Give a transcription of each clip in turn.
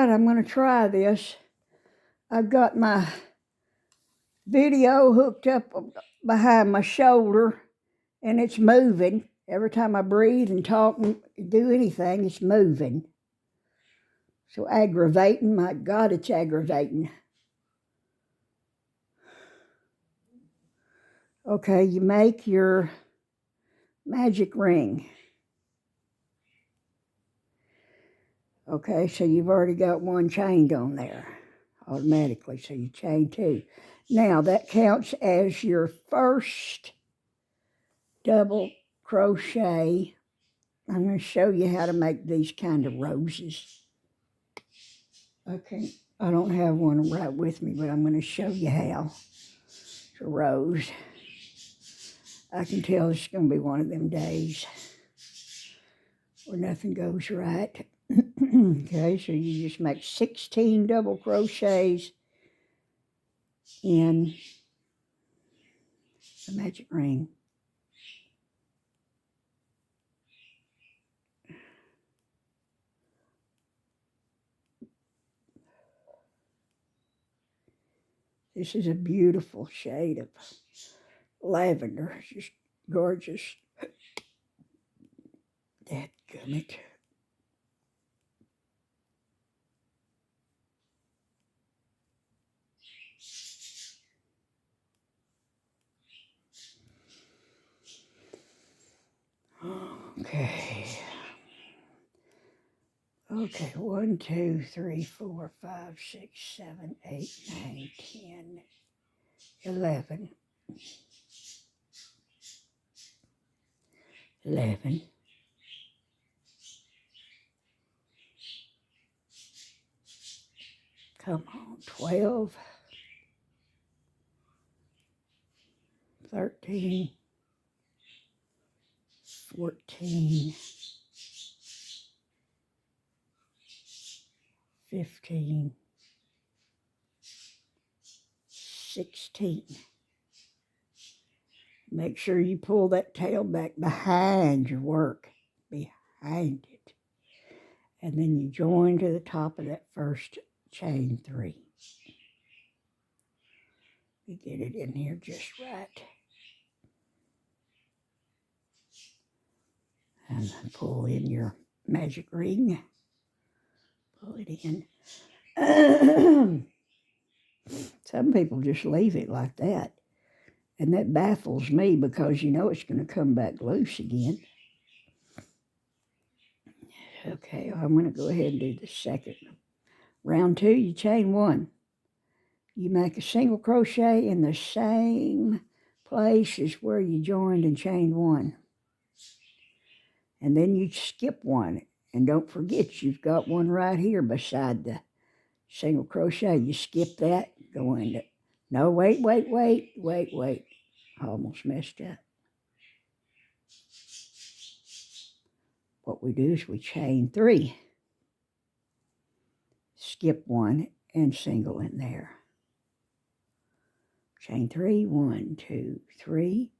right, I'm going to try this. I've got my video hooked up behind my shoulder, and it's moving. Every time I breathe and talk and do anything, it's moving. So aggravating, my God, it's aggravating. Okay, you make your magic ring. Okay, so you've already got one chained on there automatically, so you chain two. Now that counts as your first double crochet. I'm going to show you how to make these kind of roses. Okay, I don't have one right with me, but I'm going to show you how. It's a rose. I can tell it's going to be one of them days where nothing goes right. Okay, so you just make 16 double crochets in the magic ring. This is a beautiful shade of lavender. It's just gorgeous. Dadgummit. Okay. Okay, 1, 2, 3, 4, 5, 6, 7, 8, 9, 10, 11. 11. Come on, 12, 13, 14, 15, 16. Make sure you pull that tail back behind your work, behind it. And then you join to the top of that first chain 3. You get it in here just right. And pull in your magic ring. Pull it in. Some people just leave it like that. And that baffles me because you know it's going to come back loose again. Okay, I'm going to go ahead and do the second. Round 2, you chain 1. You make a single crochet in the same place as where you joined and chained 1. And then you skip 1. And don't forget, you've got one right here beside the single crochet. You skip that, go into it. No, wait. I almost messed up. What we do is we chain 3. Skip 1 and single in there. Chain 3, 1, 2, 3.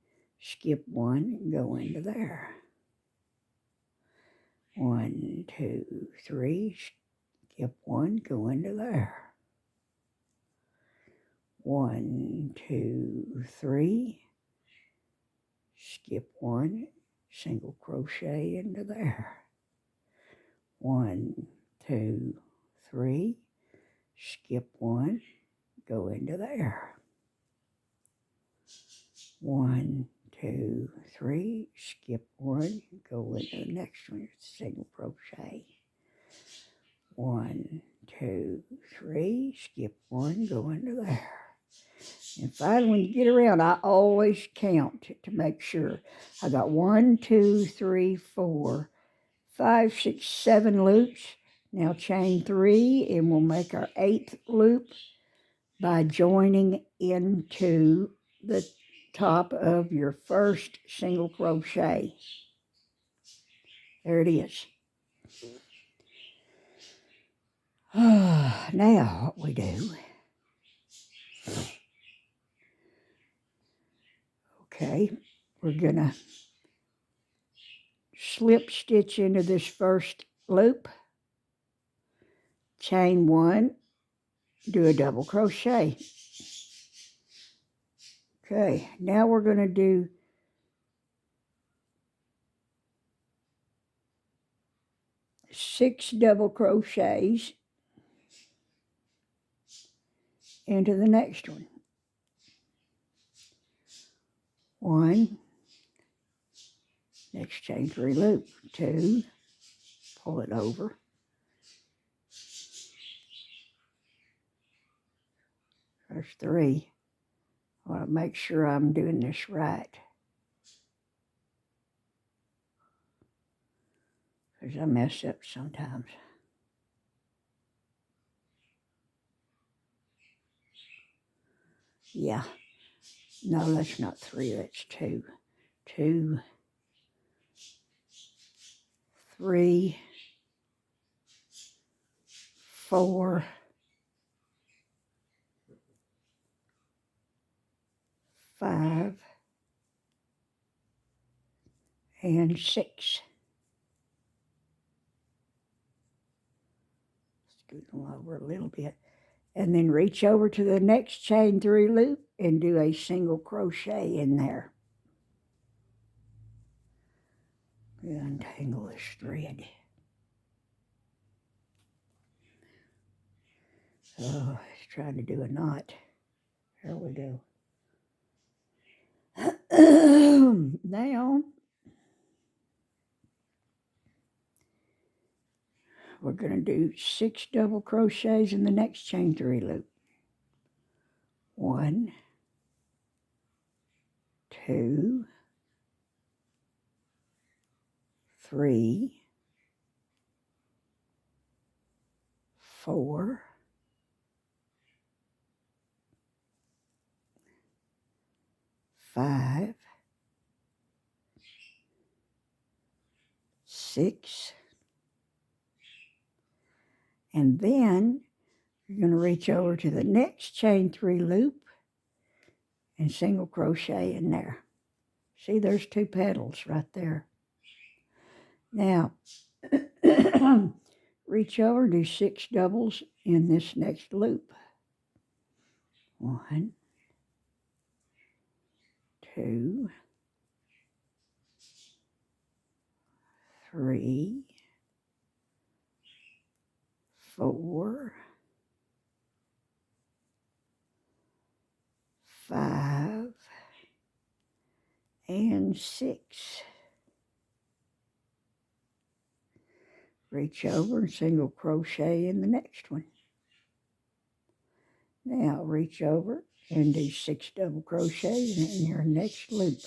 Skip 1 and go into there. 1, 2, 3. Skip 1, go into there. 1, 2, 3. Skip 1, single crochet into there. 1, 2, 3. Skip 1, go into there. 1, 2, 3. Skip 1, go into the next one. Single crochet. 1, 2, 3. Skip 1, go into there. And finally, when you get around, I always count to make sure. I got 1, 2, 3, 4, 5, 6, 7 loops. Now chain 3, and we'll make our 8th loop by joining into the top of your first single crochet. There it is. Now what we do, okay, we're gonna slip stitch into this first loop, chain one, do a double crochet. Okay, now we're going to do 6 double crochets into the next one. 1, next chain 3 loop, 2, pull it over, 3. I want to make sure I'm doing this right, because I mess up sometimes. Yeah, no, that's not 3, that's 2. 2, 3, 4, 5, and 6. Scoot them over a little bit. And then reach over to the next chain 3 loop and do a single crochet in there. Untangle this thread. Oh, it's trying to do a knot. There we go. Now, we're going to do 6 double crochets in the next chain 3 loop. 1, 2, 3, 4, 5, 6, and then you're going to reach over to the next chain 3 loop and single crochet in there. See, there's 2 petals right there. Now, reach over, do 6 doubles in this next loop. 1, 2, 3, 4, 5, and 6. Reach over and single crochet in the next one. Now reach over and do 6 double crochets in your next loop.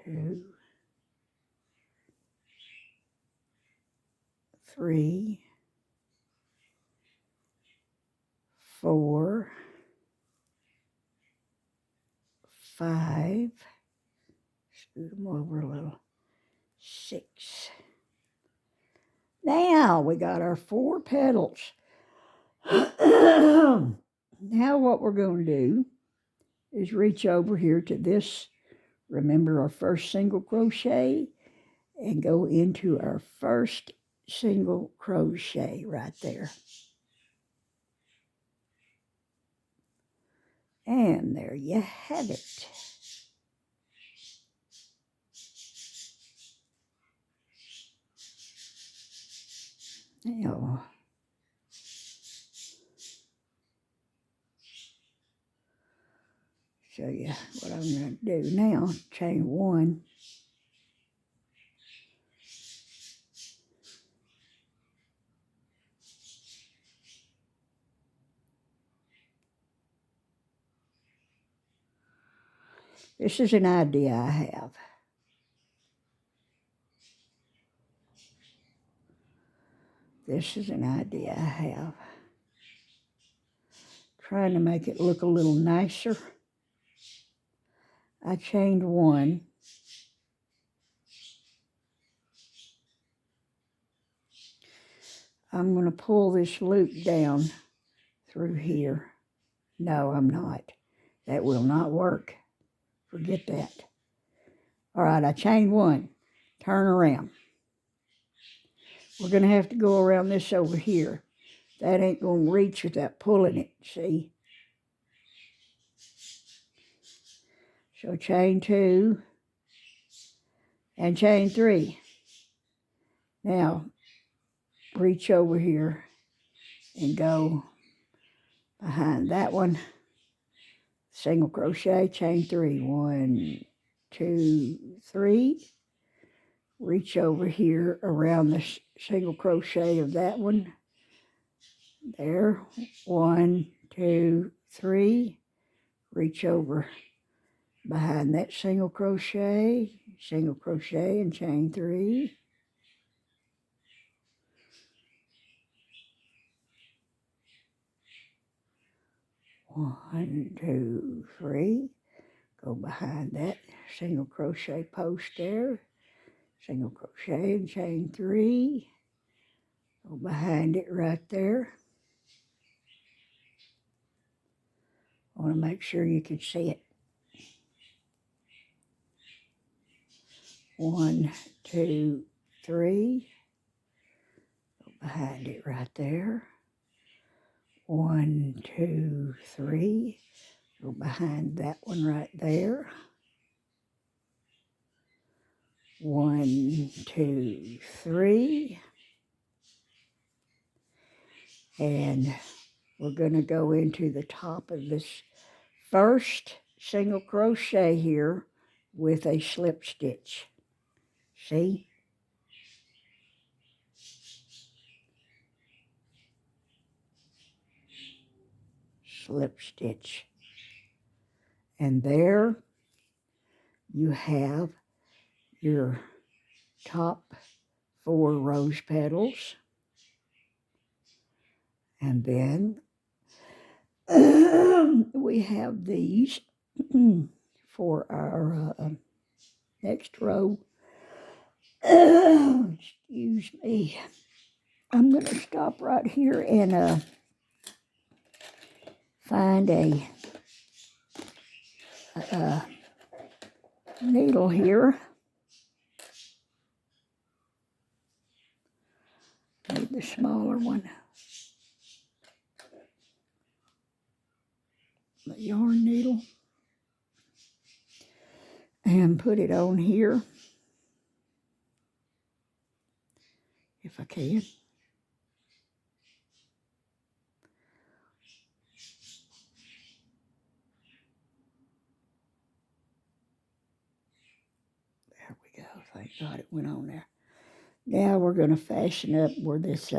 2, 3, 4, 5, scoot them over a little, 6. Now we got our 4 petals. Now what we're going to do is reach over here to this, remember our first single crochet, and go into our first single crochet right there. And there you have it. Now, show you what I'm going to do now. Chain 1. This is an idea I have. This is an idea I have. Trying to make it look a little nicer. I chained 1. I'm going to pull this loop down through here. No, I'm not. That will not work. Forget that. All right, I chained 1. Turn around. we're going to have to go around this over here. That ain't going to reach without pulling it, see? So chain 2 and chain 3. Now, reach over here and go behind that one. Single crochet, chain 3. 1, 2, 3. Reach over here around the single crochet of that one. There. 1, 2, 3. Reach over behind that single crochet, and chain 3. 1, 2, 3. Go behind that single crochet post there, single crochet and chain 3. Go behind it right there. I want to make sure you can see it. 1, 2, 3. Go behind it right there. 1, 2, 3. Go behind that one right there. 1, 2, 3. And we're going to go into the top of this first single crochet here with a slip stitch. See? Slip stitch. And there you have your top 4 rose petals. And then we have these for our next row. Excuse me. I'm going to stop right here and find a needle here. Need the smaller one. The yarn needle. And put it on here. If I can. There we go. Thank God it went on there. Now we're going to fasten up where this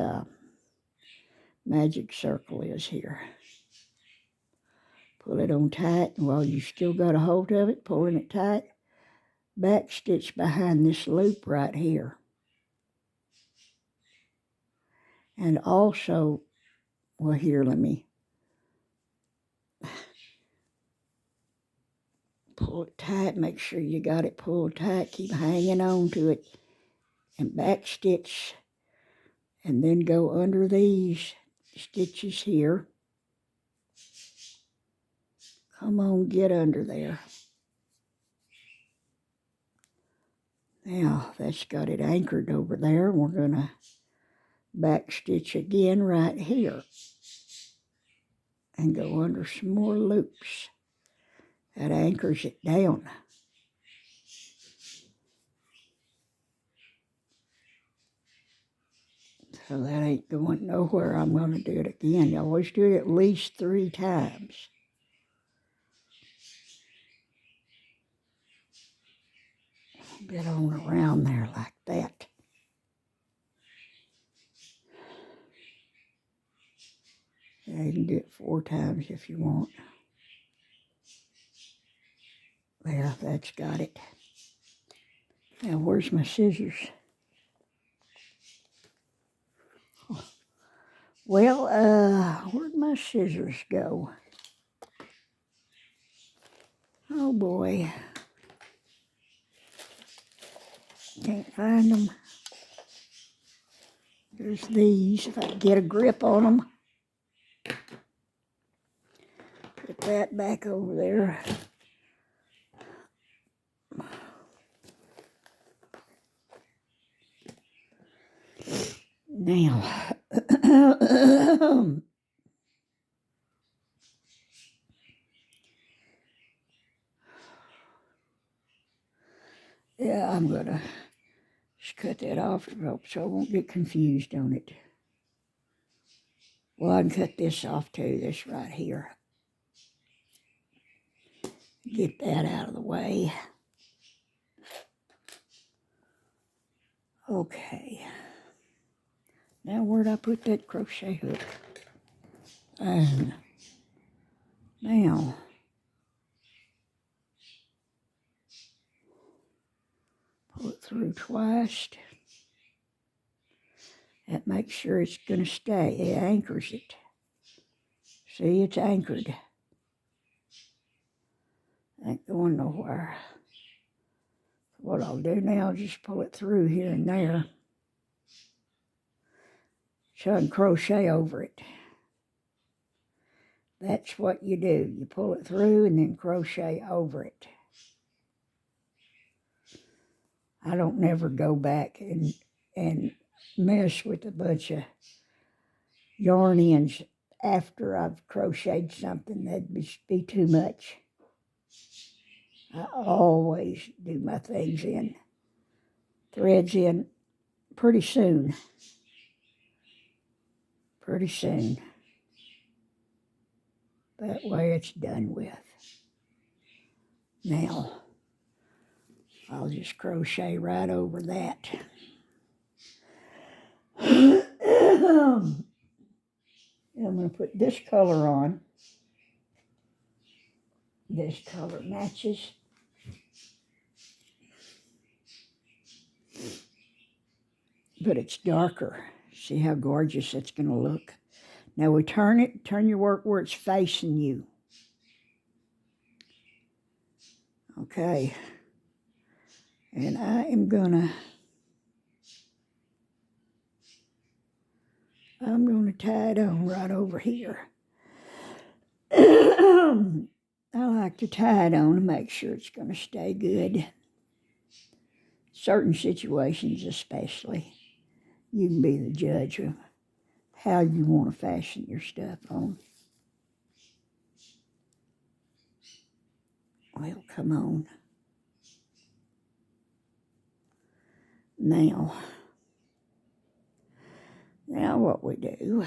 magic circle is here. Pull it on tight, and while you still got a hold of it, pulling it tight, back stitch behind this loop right here. And also, well here, let me pull it tight, make sure you got it pulled tight, keep hanging on to it, and back stitch, and then go under these stitches here. Come on, get under there. Now, that's got it anchored over there. We're going to back stitch again right here and go under some more loops. That anchors it down. So that ain't going nowhere. I'm going to do it again. You always do it at least 3 times. Get on around there like that. Yeah, you can do it 4 times if you want. There, that's got it. Now, where's my scissors? Well, where'd my scissors go? Oh, boy. Can't find them. There's these, if I can get a grip on them. Put that back over there. Now, yeah, I'm going to just cut that off so I won't get confused on it. Well, I can cut this off too, this right here. Get that out of the way. Okay. Now where'd I put that crochet hook? And now, pull it through twice. That makes sure it's going to stay. It anchors it. See, it's anchored. Ain't going nowhere. What I'll do now is just pull it through here and there. So I can crochet over it. That's what you do. You pull it through and then crochet over it. I don't never go back and mess with a bunch of yarn ends after I've crocheted something. That'd be too much. I always do my things in, threads in pretty soon. Pretty soon. That way it's done with. Now, I'll just crochet right over that. I'm going to put this color on. This color matches. But it's darker. See how gorgeous it's going to look. Now we turn your work where it's facing you. Okay. And I am gonna tie it on right over here. I like to tie it on to make sure it's gonna stay good. Certain situations especially, you can be the judge of how you want to fasten your stuff on. Well, come on. Now what we do,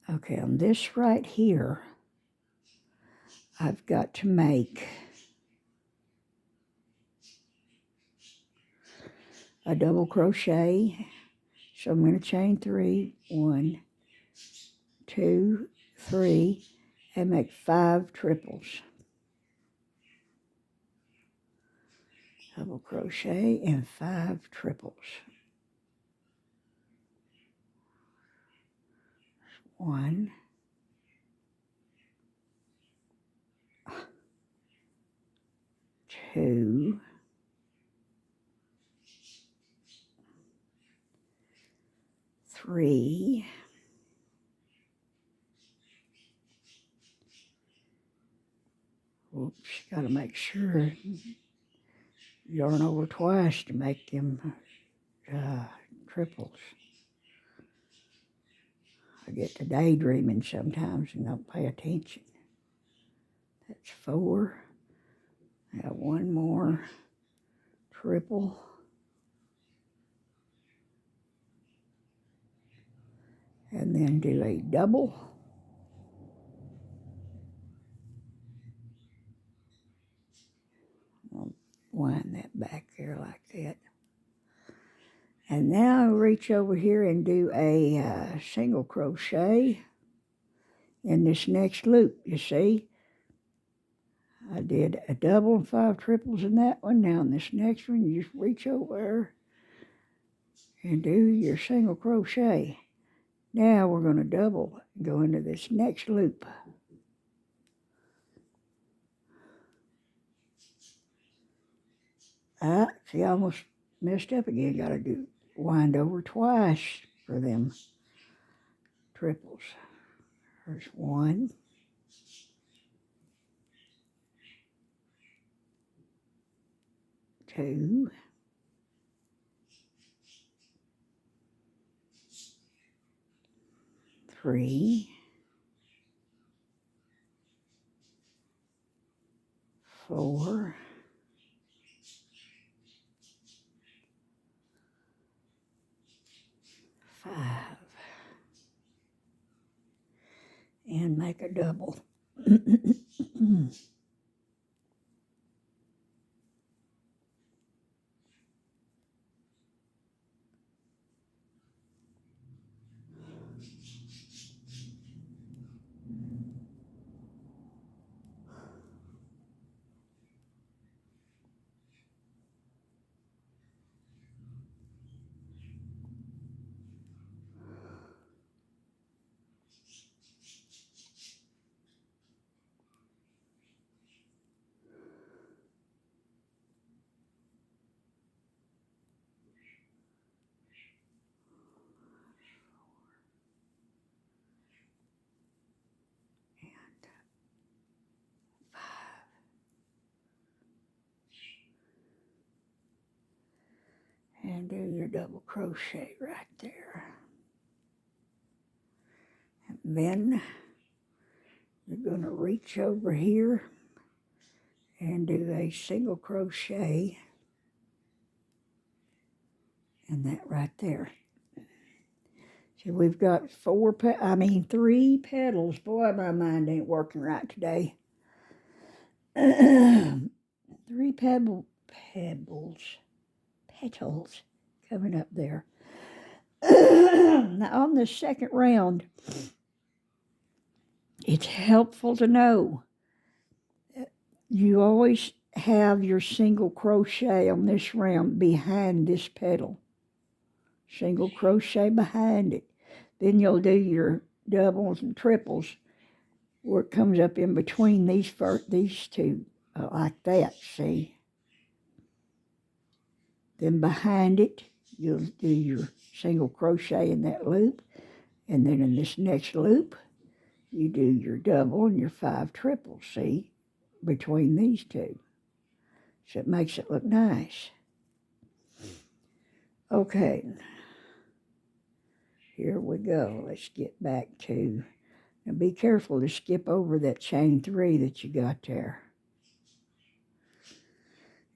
okay, on this right here, I've got to make a double crochet. So I'm going to chain 3, 1, 2, 3, and make 5 triples. Double crochet and 5 triples. 1, 2, 3, 'oops, got to make sure yarn over twice to make them triples. I get to daydreaming sometimes and don't pay attention. That's 4. I got 1 more triple. And then do a double. I'll wind that back there like that. And now I'll reach over here and do a single crochet in this next loop. You see, I did a double and 5 triples in that one. Now in this next one, you just reach over and do your single crochet. Now we're going to double and go into this next loop. See, I almost messed up again. Got to do wind over twice for them triples. There's 1, 2, 3, 4, 5, and make a double. And do your double crochet right there. And then you're going to reach over here and do a single crochet in that right there. So we've got 3 petals. Boy, my mind ain't working right today. 3 petals coming up there. Now on the second round, it's helpful to know you always have your single crochet on this round behind this petal. Single crochet behind it. Then you'll do your doubles and triples where it comes up in between these two, like that, see? Then behind it, you'll do your single crochet in that loop, and then in this next loop, you do your double and your 5 triples, see, between these two. So it makes it look nice. Okay, here we go. Let's get back to, now be careful to skip over that chain 3 that you got there.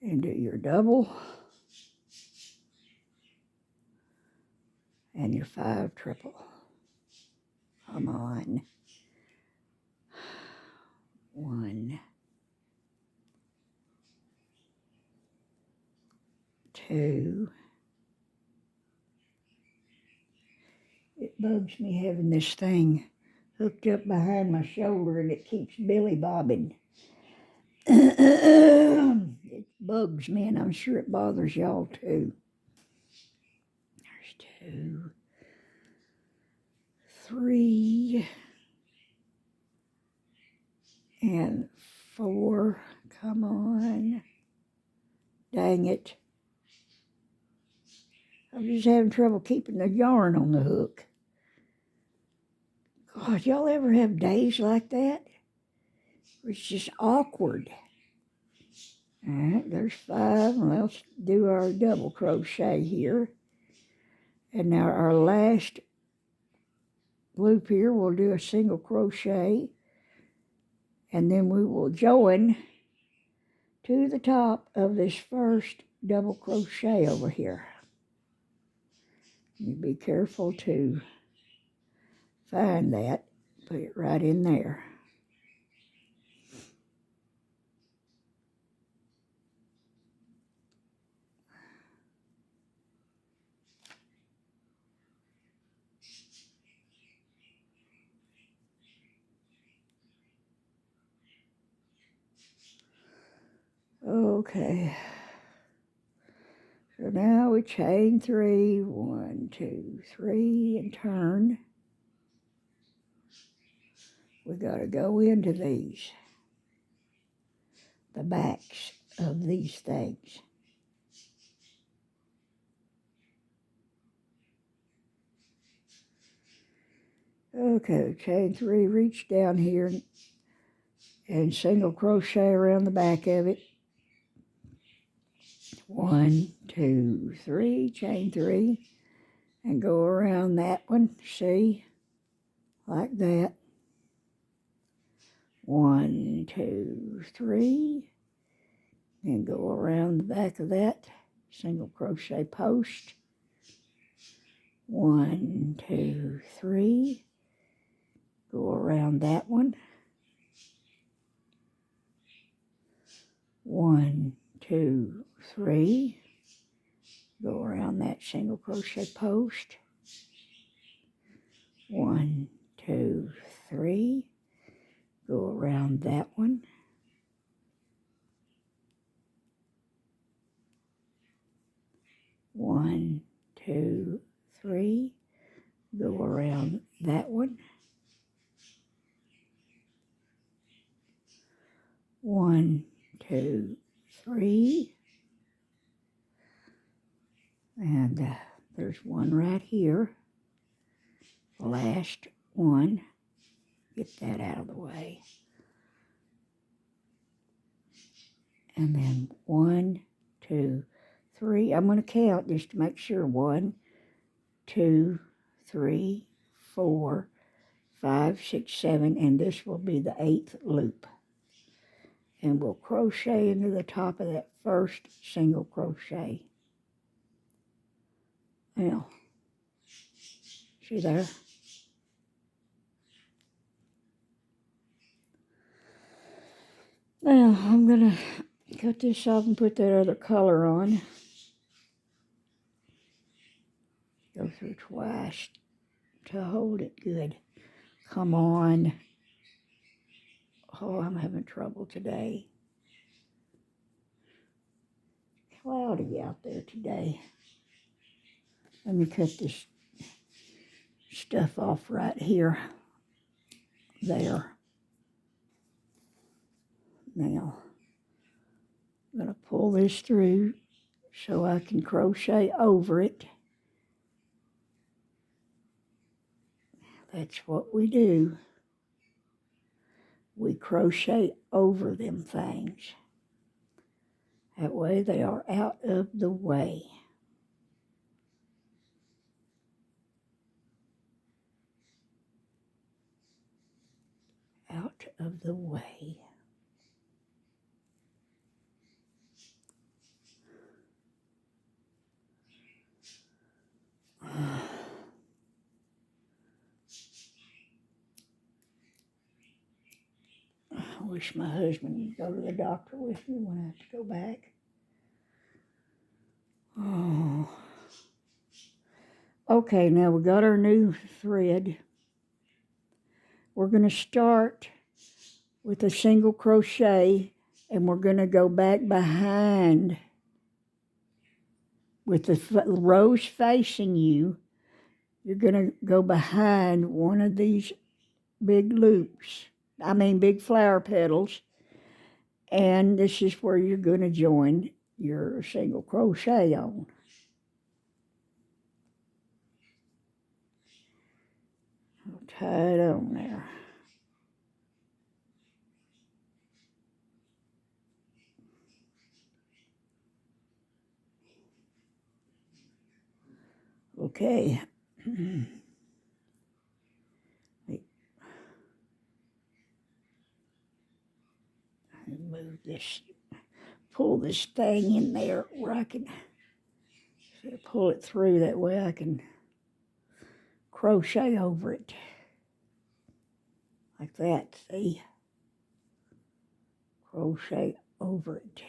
And do your double and your 5 triple. Come on. 1, 2. It bugs me having this thing hooked up behind my shoulder and it keeps billy bobbing. It bugs me, and I'm sure it bothers y'all too. There's 2, 3, and 4. Come on. Dang it. I'm just having trouble keeping the yarn on the hook. God, y'all ever have days like that? It's just awkward. All right, there's 5. Let's do our double crochet here. And now our last loop here, we'll do a single crochet. And then we will join to the top of this first double crochet over here. You be careful to find that. Put it right in there. Okay. So now we chain 3, 1, 2, 3, and turn. We got to go into these, the backs of these things. Okay, chain 3, reach down here and single crochet around the back of it. 1, 2, 3, chain 3, and go around that one, see, like that. 1, 2, 3, and go around the back of that single crochet post. 1, 2, 3, go around that one. 1, 2, 3, go around that single crochet post. 1, 2, 3, go around that one. 1, 2, 3, go around that one. 1, 2, 3, and there's one right here. Last one. Get that out of the way. And then 1, 2, 3. I'm going to count just to make sure. 1, 2, 3, 4, 5, 6, 7, and this will be the 8th loop. And we'll crochet into the top of that first single crochet. Now, see there? Now, I'm going to cut this off and put that other color on. Go through twice to hold it good. Come on. Oh, I'm having trouble today. Cloudy out there today. Let me cut this stuff off right here. There. Now, I'm going to pull this through so I can crochet over it. That's what we do. We crochet over them things. That way they are out of the way. Out of the way. I wish my husband would go to the doctor with me when I have to go back. Oh. Okay, now we got our new thread. We're going to start with a single crochet, and we're going to go back behind with the rows facing you. You're going to go behind one of these big loops. Big flower petals. And this is where you're going to join your single crochet on. I'll tie it on there. Okay. Move this, pull this thing in there where I can pull it through. That way I can crochet over it. Like that, see? Crochet over it.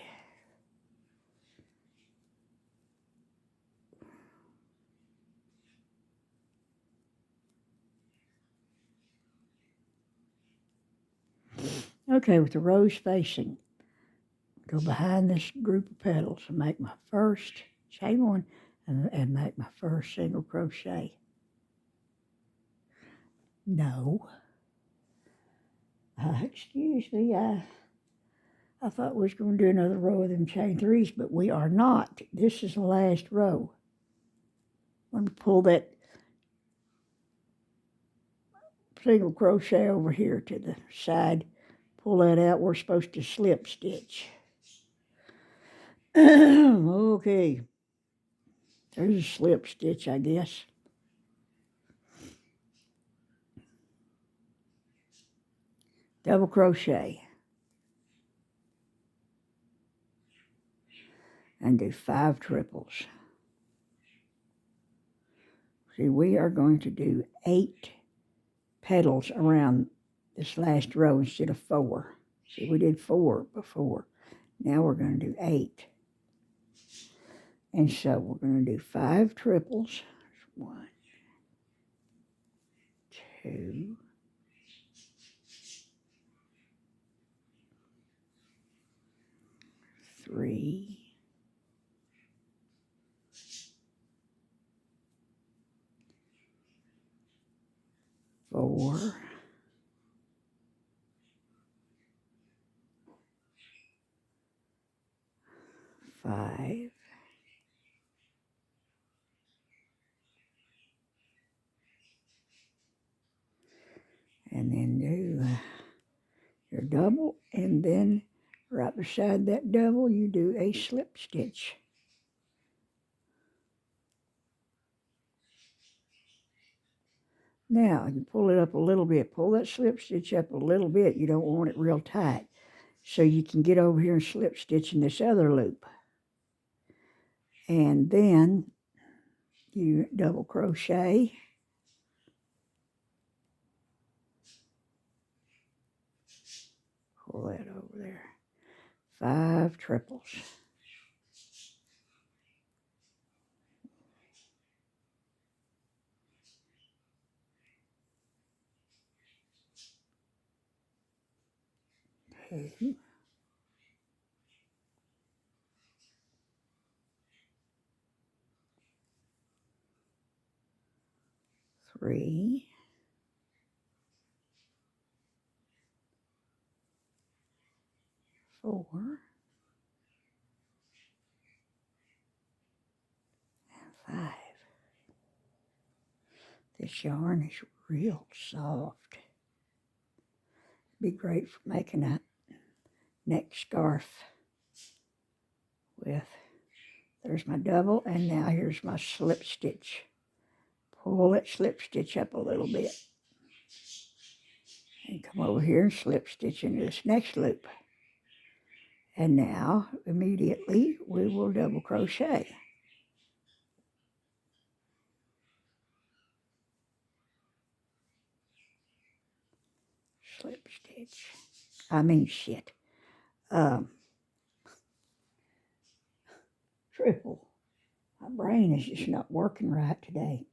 Okay, with the rows facing, go behind this group of petals and make my first chain one and make my first single crochet. No. Excuse me, I thought we was going to do another row of them chain threes, but we are not. This is the last row. Let me pull that single crochet over here to the side. Pull that out. We're supposed to slip stitch. Okay. There's a slip stitch, I guess. double crochet, and do 5 triples. See, we are going to do 8 petals around this last row instead of 4. See, we did 4 before. Now we're going to do 8. And so we're going to do 5 triples. 1, 2, 3, 4, 5, and then do your double, and then right beside that double you do a slip stitch. Now you pull it up a little bit, pull that slip stitch up a little bit. You don't want it real tight, so you can get over here and slip stitch in this other loop. And then you double crochet, pull that over there, 5 triples. Two, 3, 4, and 5. This yarn is real soft. Be great for making a neck scarf with. There's my double, and now here's my slip stitch. Pull that slip stitch up a little bit. And come over here and slip stitch into this next loop. And now, immediately, we will double crochet. Slip stitch. Triple. My brain is just not working right today.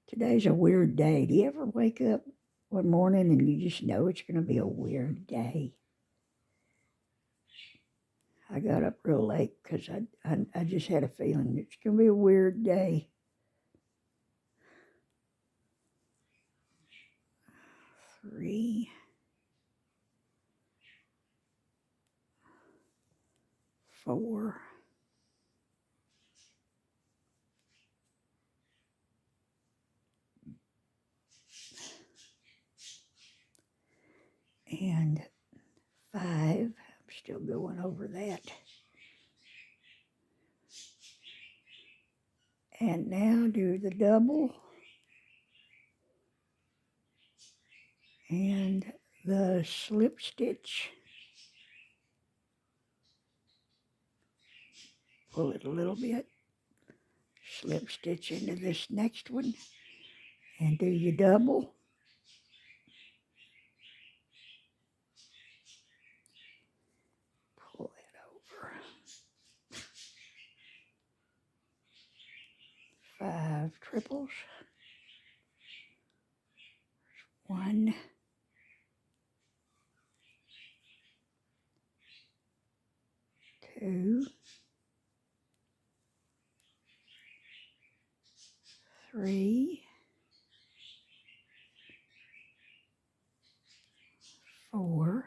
Today's a weird day. Do you ever wake up one morning and you just know it's going to be a weird day? I got up real late because I just had a feeling it's going to be a weird day. 3, 4, and 5. I'm still going over that. And now do the double and the slip stitch. Pull it a little bit, slip stitch into this next one, and do your double. Pull it over. 5 triples. 1, 2, 3, 4,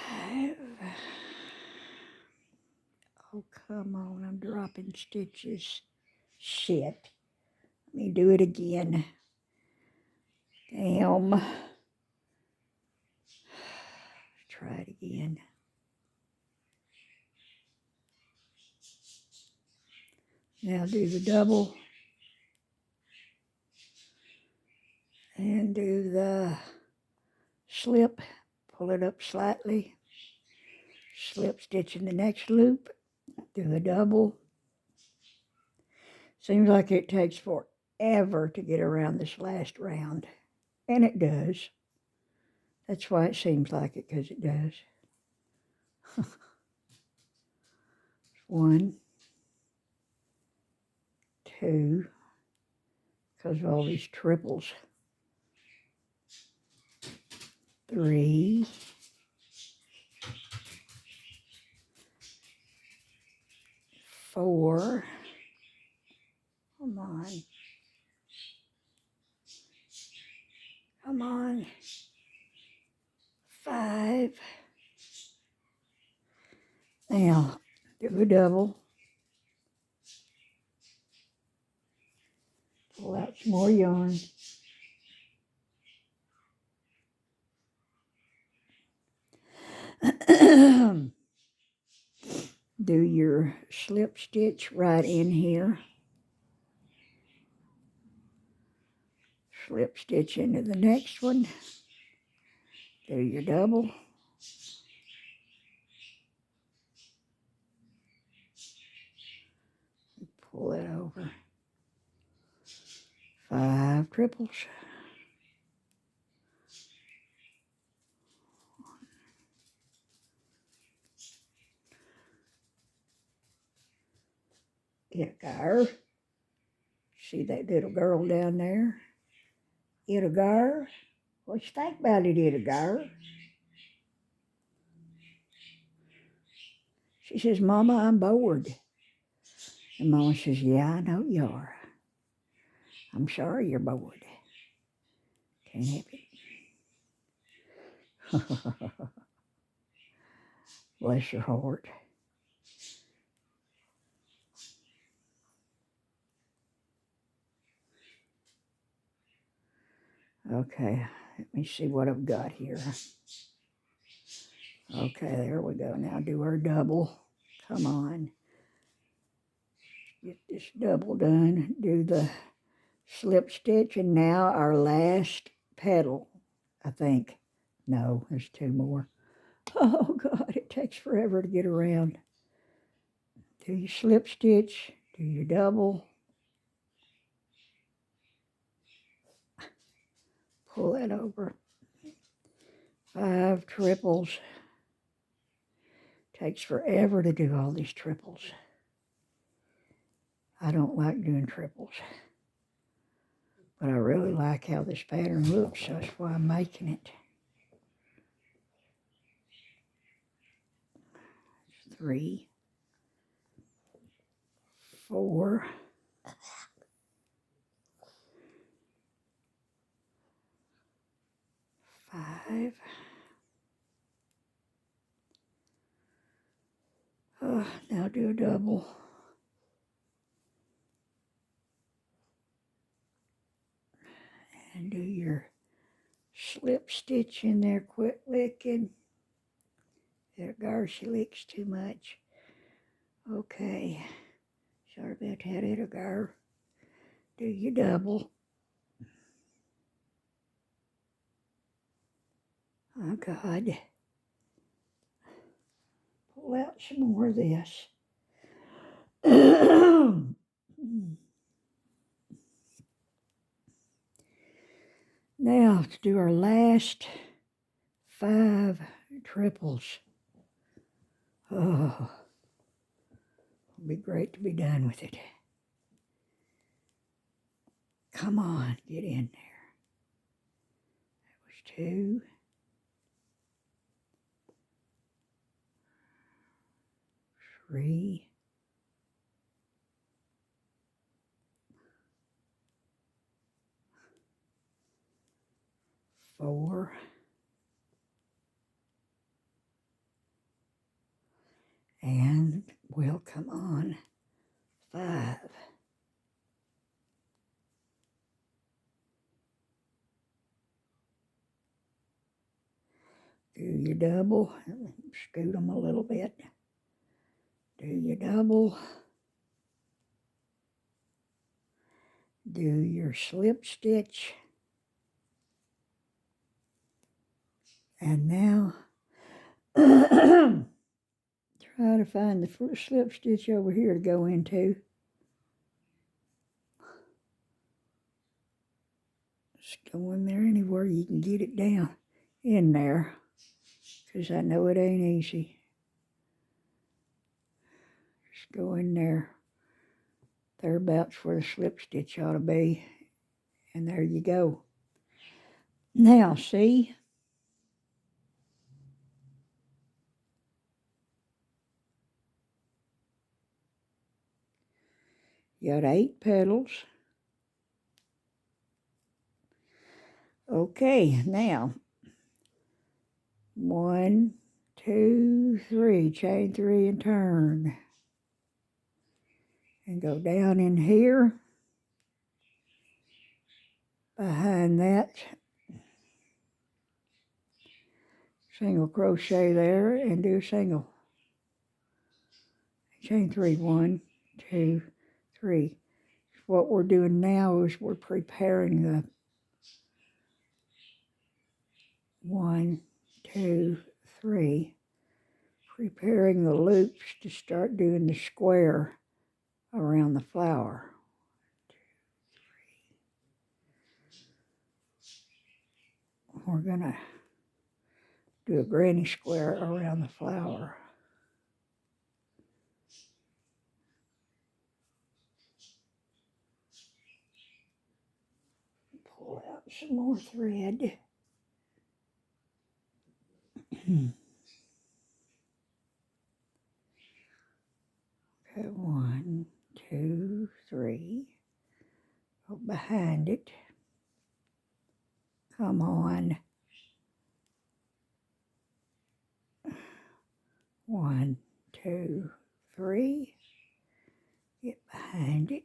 5. Oh, come on, I'm dropping stitches. Shit. Let me do it again. Damn. Try it again. Now do the double and do the slip, pull it up slightly, slip stitch in the next loop, do the double. Seems like it takes forever to get around this last round, and it does. That's why it seems like it, because it does. 1, 2, because of all these triples. 3, 4, come on, come on, 5, now do a double, pull out some more yarn, do your slip stitch right in here, slip stitch into the next one, do your double, pull it over, 5 triples, Edgar, see that little girl down there, Edgar, what you think about it, Edgar? She says, Mama, I'm bored. And Mama says, yeah, I know you are. I'm sorry you're bored. Can't help it. Bless your heart. Okay, let me see what I've got here. Okay, there we go. Now do our double. Come on. Get this double done. Do the slip stitch, and now our last petal, I think. No, there's 2 more. Oh, God, it takes forever to get around. Do your slip stitch, do your double, pull that over, 5 triples. Takes forever to do all these triples. I don't like doing triples, but I really like how this pattern looks, so that's why I'm making it. 3, 4, 5. Now do a double. And do your slip stitch in there, quit licking. Edgar, she licks too much. Okay, sorry about that, Edgar. Do your double. Oh, God. Pull out some more of this. Now, to do our last 5 triples. Oh, it'll be great to be done with it. Come on, get in there. That was 2. 3. 4. And, well, come on, 5. Do your double, scoot them a little bit. Do your double. do your slip stitch. And now try to find the slip stitch over here to go into. Just go in there anywhere you can get it down in there, because I know it ain't easy. Just go in there, thereabouts where the slip stitch ought to be, and there you go. Now, see? You got 8 petals. Okay, now 1, 2, 3, chain 3 and turn. And go down in here, behind that, single crochet there and do a single. Chain 3, 1, 2, 3. What we're doing now is we're preparing the 1, 2, 3, preparing the loops to start doing the square around the flower. 1, 2, 3. We're gonna do a granny square around the flower. Pull out some more thread. Okay, 1, 2, 3. Go behind it. Come on. 1, 2, 3. Get behind it.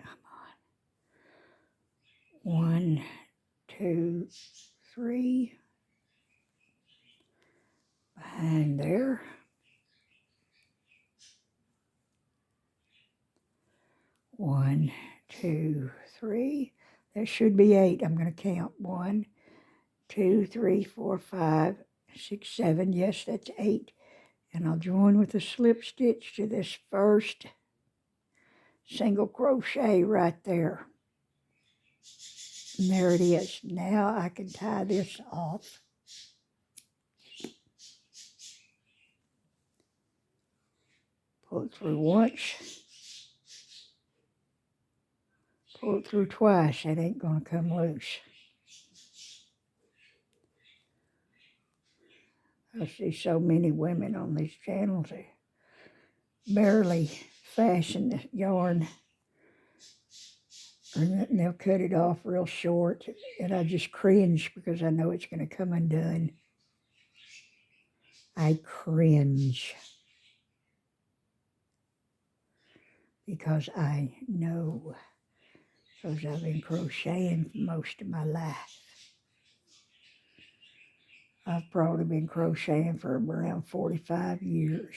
Come on. 1, 2, 3. Behind there. 1, 2, 3. That should be 8. I'm going to count. 1, 2, 3, 4, 5, 6, 7. Yes, that's 8. And I'll join with a slip stitch to this first single crochet right there. And there it is. Now I can tie this off. Pull it through once. Pull it through twice. That ain't going to come loose. I see so many women on these channels. They barely fasten the yarn. And they'll cut it off real short. And I just cringe because I know it's going to come undone. I cringe. Because I know. Because I've been crocheting for most of my life. I've probably been crocheting for around 45 years.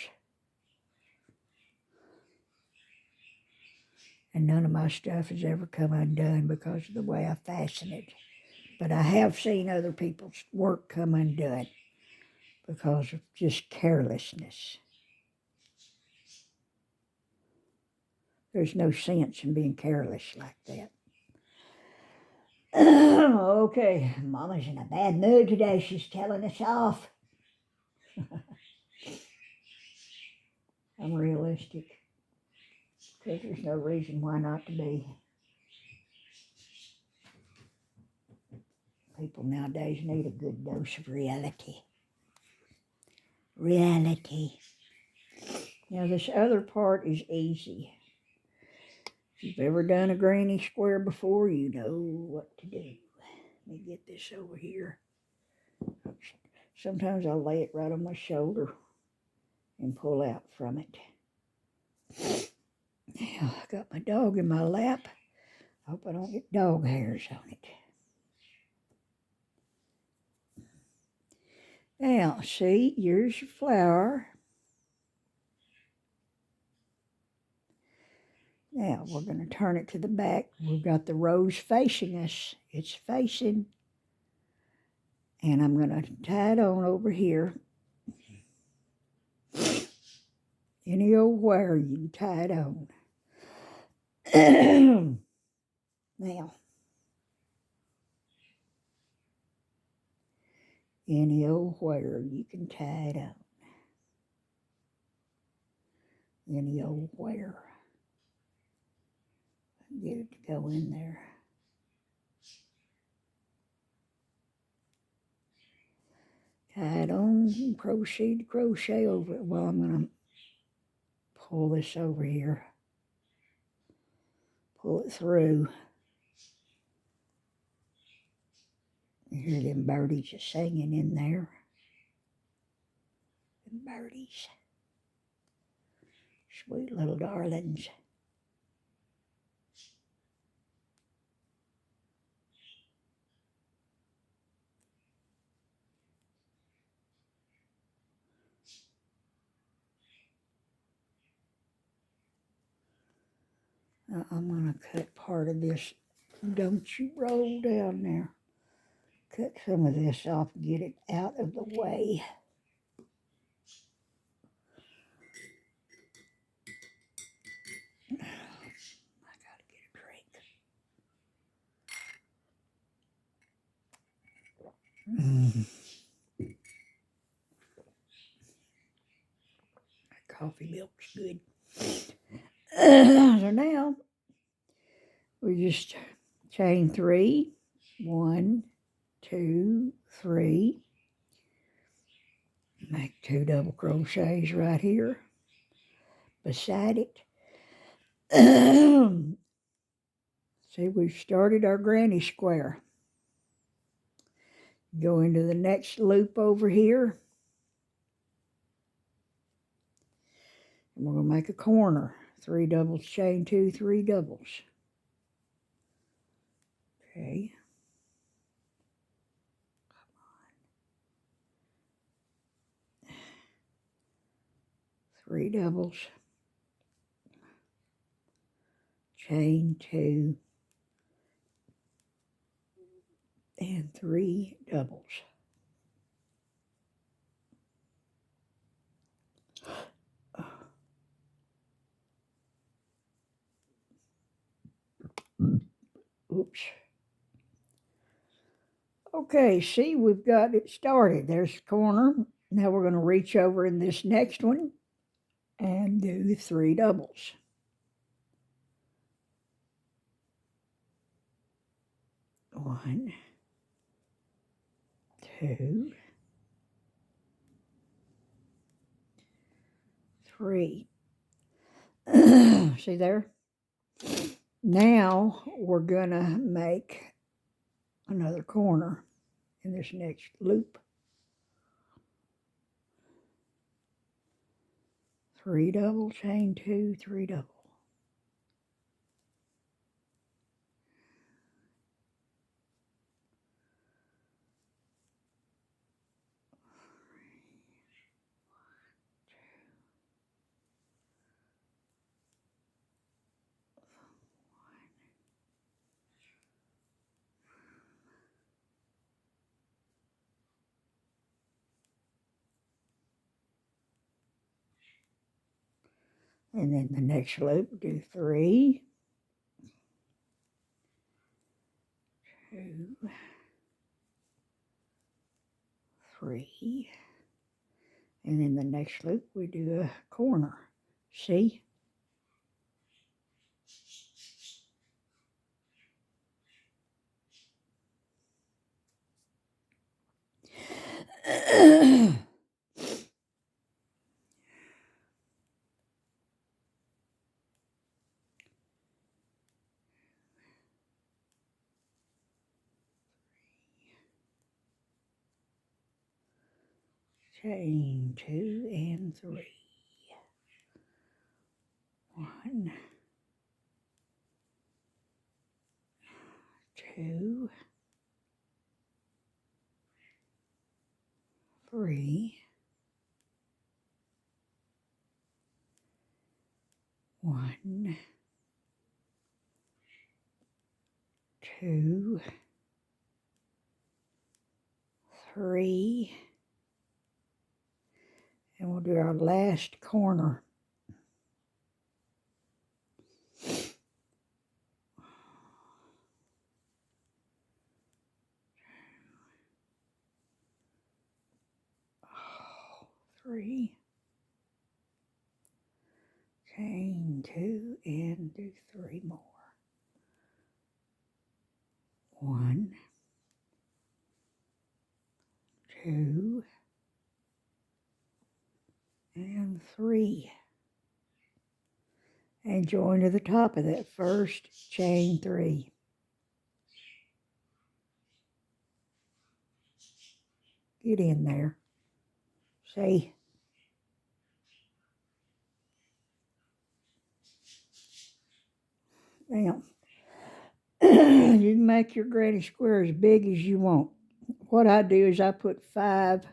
And none of my stuff has ever come undone because of the way I fasten it. But I have seen other people's work come undone because of just carelessness. There's no sense in being careless like that. Okay, Mama's in a bad mood today. She's telling us off. I'm realistic. Because there's no reason why not to be. People nowadays need a good dose of reality. Reality. Now this other part is easy. If you've ever done a granny square before, you know what to do. Let me get this over here. Sometimes I'll lay it right on my shoulder and pull out from it. Now, I got my dog in my lap. I hope I don't get dog hairs on it. Now, see, here's your flower. Now we're going to turn it to the back. We've got the rose facing us. It's facing. And I'm going to tie it on over here. Any old wire you can tie it on. Now, any old wire you can tie it on. Any old wire. Get it to go in there. Tie it on and proceed to crochet over it. Well, I'm going to pull this over here. Pull it through. You hear them birdies are singing in there. Them birdies. Sweet little darlings. I'm going to cut part of this. Don't you roll down there. Cut some of this off and get it out of the way. I gotta get a drink. That coffee milk's good. So now we just chain 3. 1, 2, 3. Make 2 double crochets right here beside it. See, we've started our granny square. Go into the next loop over here. And we're going to make a corner. 3 doubles, chain 2, 3 doubles. Okay. 3 doubles, chain 2, and 3 doubles. Oops. Okay, see, we've got it started. There's the corner. Now we're going to reach over in this next one and do 3 doubles. 1, 2, 3. See there? Now we're going to make another corner in this next loop. 3 double, chain 2, 3 double. And then the next loop, do 3, 2, 3. And in the next loop, we do a corner. See? Chain 2 and 3. 1, 2, 3. 1, 2, 3, and we'll do our last corner. 3, chain 2, and do 3 more. 1, 2, and 3. And join to the top of that first chain 3. Get in there. See? Now, you can make your granny square as big as you want. What I do is I put 5,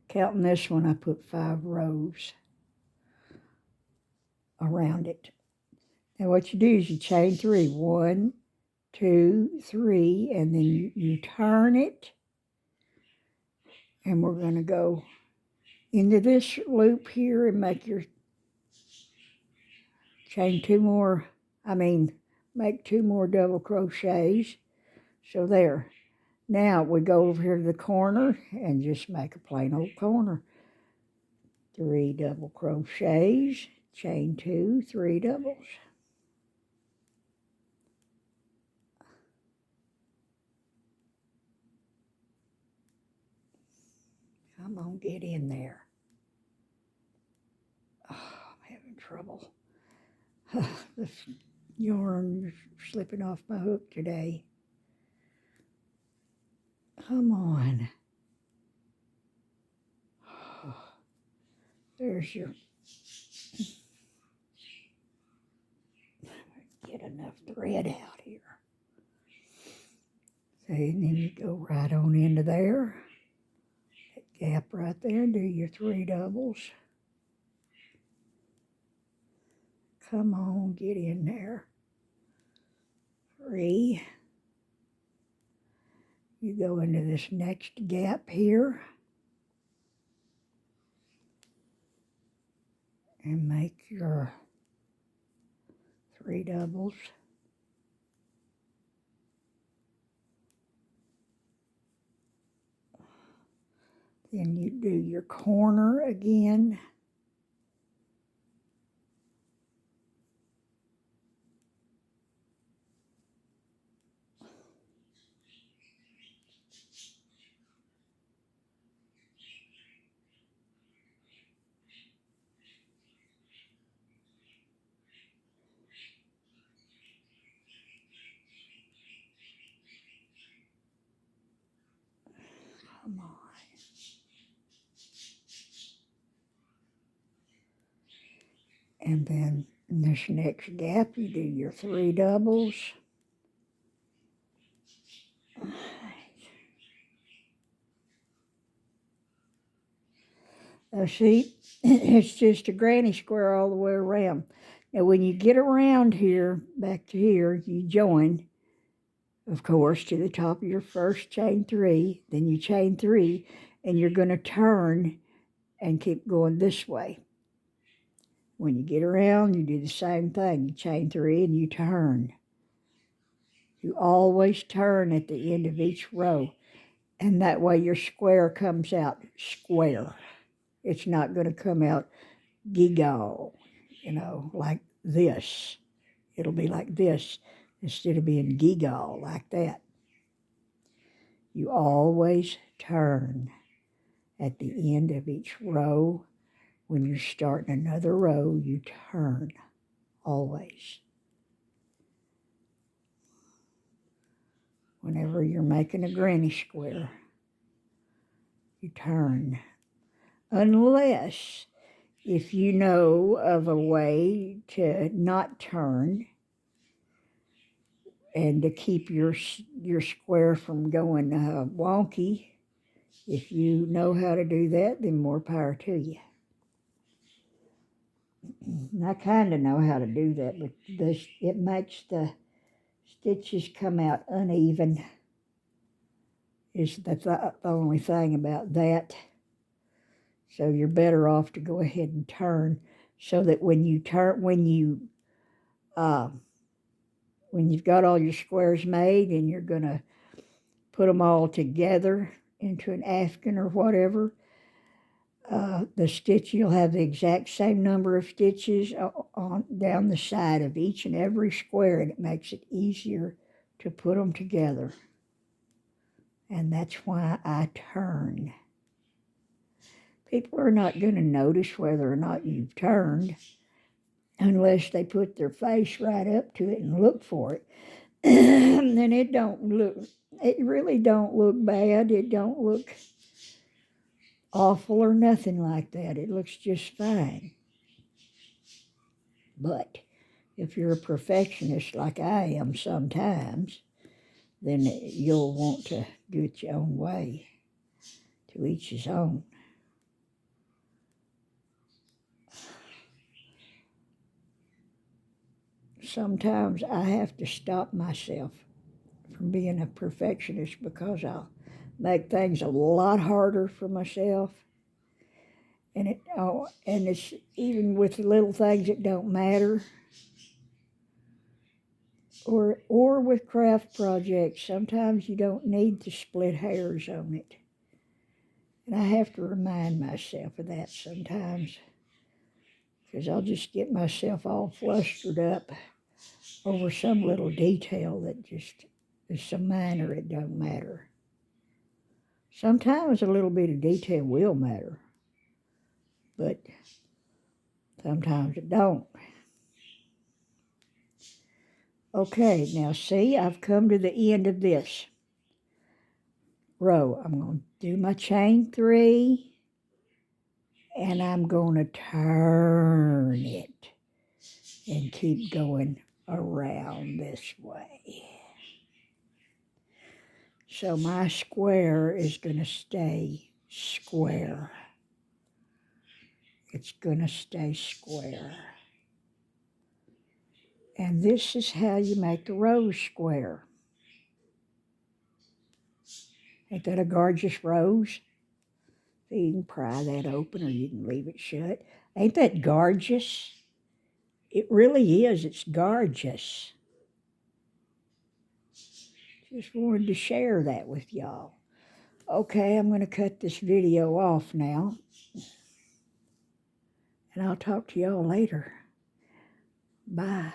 counting this one, I put 5 rows around it. Now what you do is you chain 3. 1, 2, 3, and then you turn it. And we're going to go into this loop here and make your chain 2 more, make 2 more double crochets. So there. Now we go over here to the corner and just make a plain old corner. 3 double crochets, chain 2, 3 doubles. Come on, get in there. Oh, I'm having trouble. This yarn is slipping off my hook today. Come on. There's your... Get enough thread out here. See, and then you go right on into there. That gap right there, do your 3 doubles. Come on, get in there. 3. You go into this next gap here and make your 3 doubles. Then you do your corner again. Come on. And then in this next gap, you do your 3 doubles. See, it's just a granny square all the way around. Now, when you get around here, back to here, you join, of course, to the top of your first chain 3. Then you chain 3, and you're going to turn and keep going this way. When you get around, you do the same thing. You chain 3 and you turn. You always turn at the end of each row. And that way your square comes out square. It's not going to come out gigaw, like this. It'll be like this instead of being gigaw like that. You always turn at the end of each row. When you're starting another row, you turn, always. Whenever you're making a granny square, you turn. Unless if you know of a way to not turn and to keep your square from going wonky, if you know how to do that, then more power to you. And I kind of know how to do that, but it makes the stitches come out uneven is the only thing about that. So you're better off to go ahead and turn so that when you've got all your squares made and you're going to put them all together into an afghan or whatever, the stitch, you'll have the exact same number of stitches on down the side of each and every square, and it makes it easier to put them together. And that's why I turn. People are not going to notice whether or not you've turned unless they put their face right up to it and look for it. Then it really don't look bad. It don't look awful or nothing like that. It looks just fine. But if you're a perfectionist like I am sometimes, then you'll want to do it your own way. To each his own. Sometimes I have to stop myself from being a perfectionist because I'll make things a lot harder for myself. And it's even with little things that don't matter. Or with craft projects, sometimes you don't need to split hairs on it. And I have to remind myself of that sometimes, because I'll just get myself all flustered up over some little detail that just is so minor it don't matter. Sometimes a little bit of detail will matter, but sometimes it don't. Okay, now see, I've come to the end of this row. I'm going to do my chain 3, and I'm going to turn it and keep going around this way. So my square is going to stay square. It's going to stay square. And this is how you make the rose square. Ain't that a gorgeous rose? You can pry that open or you can leave it shut. Ain't that gorgeous? It really is. It's gorgeous. Just wanted to share that with y'all. Okay, I'm going to cut this video off now. And I'll talk to y'all later. Bye.